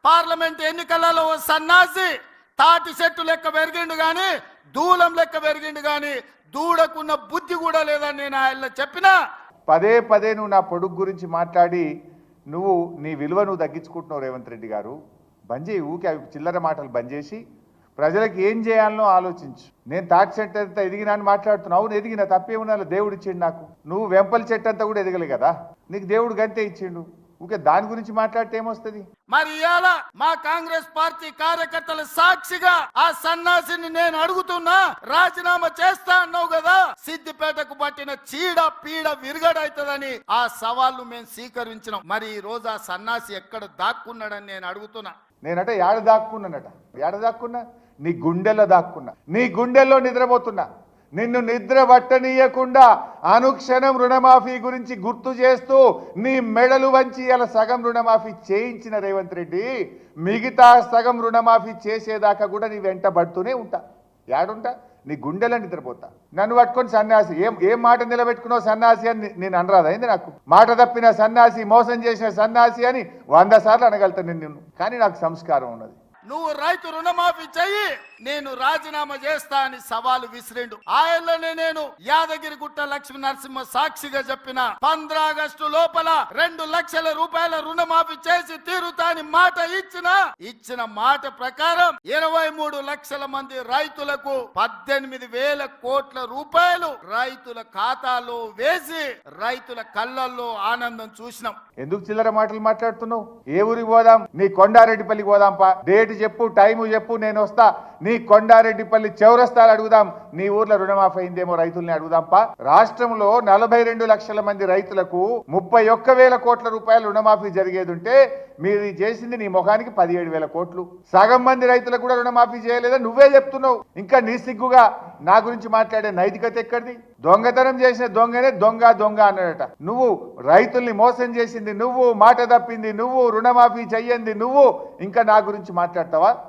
Parliament ఎన్నికలలో ఓ సన్నాసి తాటి చెట్టు లెక్క పెరిగిండు గాని దూలం లెక్క పెరిగిండు గాని దూడకున్న బుద్ధి కూడా లేదని నేను ఆయన చెప్పినా పదే పదే నువ్వు నా పొడుగు గురించి మాట్లాడి నువ్వు నీ విలువ నువ్వు తగ్గించుకుంటున్నావు రేవంత్ రెడ్డి గారు. బంద్ చేయి, ఊకే అవి చిల్లర మాటలు బంద్ చేసి ప్రజలకు ఏం చేయాలనో ఆలోచించు. నేను తాటి చెట్టు అంతా ఎదిగినా అని మాట్లాడుతున్నావు. అవును ఎదిగిన, తప్పేమన్నా దేవుడు ఇచ్చిండు నాకు. నువ్వు వెంపల చెట్టు అంతా కూడా ఎదగలే కదా, నీకు దేవుడు గంతే ఇచ్చిండు. ఊకే దాని గురించి మాట్లాడితే ఏమొస్తుంది? మరి ఇవాళ మా కాంగ్రెస్ పార్టీ కార్యకర్తల సాక్షిగా ఆ సన్నాసిని నేను అడుగుతున్నా, రాజీనామా చేస్తా అన్నావు కదా, సిద్దిపేటకు పట్టిన చీడ పీడ విరగడైతుందని ఆ సవాళ్లు మేము స్వీకరించినాం. మరి ఈ రోజు ఆ సన్నాసి ఎక్కడ దాక్కున్నాడని నేను అడుగుతున్నా. నేనట ఏడ దాక్కున్నానట, ఏడ దాక్కున్నా? నీ గుండెల్లో దాక్కున్నా, నీ గుండెల్లో నిద్రపోతున్నా. నిన్ను నిద్ర పట్టనీయకుండా అనుక్షణం రుణమాఫీ గురించి గుర్తు చేస్తూ నీ మెడలు వంచి అలా సగం రుణమాఫీ చేయించిన రేవంత్ రెడ్డి, మిగతా సగం రుణమాఫీ చేసేదాకా కూడా నీ వెంట పడుతూనే ఉంటా. ఏడుంటా? నీ గుండెలో నిద్రపోతా. నన్ను పట్టుకొని సన్యాసి, ఏం మాట నిలబెట్టుకున్నావు సన్యాసి అని నేను అనరాదు అయింది. నాకు మాట తప్పిన సన్యాసి, మోసం చేసిన సన్యాసి అని 100 సార్లు అనగలుగుతాను నిన్ను. కానీ నాకు సంస్కారం ఉన్నది. నువ్వు రైతు రుణమాఫీ చెయ్యి, నేను రాజీనామా చేస్తా అని సవాలు విసిరిండు. ఆయనలోనే నేను యాదగిరిగుట్ట లక్ష్మీ నరసింహ సాక్షిగా చెప్పిన 15 ఆగస్టు లోపల 2 లక్షల రూపాయల రుణమాఫీ చేసి తీరుతా అని మాట ఇచ్చిన మాట ప్రకారం 23 లక్షల మంది రైతులకు 18,000 కోట్ల రూపాయలు రైతుల ఖాతాలో వేసి రైతుల కళ్ళల్లో ఆనందం చూసినాం. ఎందుకు చిల్లర మాటలు మాట్లాడుతున్నావు? ఏ ఊరికి పోదాం? నీ కొండారెడ్డిపల్లికి పోదాంపా. డేట్ చెప్పు, టైము చెప్పు, నేను వస్తా. నీ కొండారెడ్డిపల్లి చౌరస్తాలు అడుగుదాం. నీ ఊర్లో రుణమాఫీ అయిందేమో రైతుల్ని అడుగుదాంపా. రాష్ట్రంలో 42 లక్షల మంది రైతులకు 31,000 కోట్ల రూపాయలు రుణమాఫీ జరిగేది ఉంటే మీరు చేసింది నీ ముఖానికి 17,000 కోట్లు. సగం మంది రైతులకు కూడా రుణమాఫీ చేయలేదా? నువ్వే చెప్తున్నావు. ఇంకా నీ సిగ్గుగా నా గురించి మాట్లాడే నైతికత ఎక్కడిది? దొంగతనం చేసిన దొంగనే దొంగ దొంగ అన్నాడట. నువ్వు రైతుల్ని మోసం చేసింది నువ్వు, మాట తప్పింది నువ్వు, రుణమాఫీ చెయ్యంది నువ్వు, ఇంకా నా గురించి మాట్లాడతావా?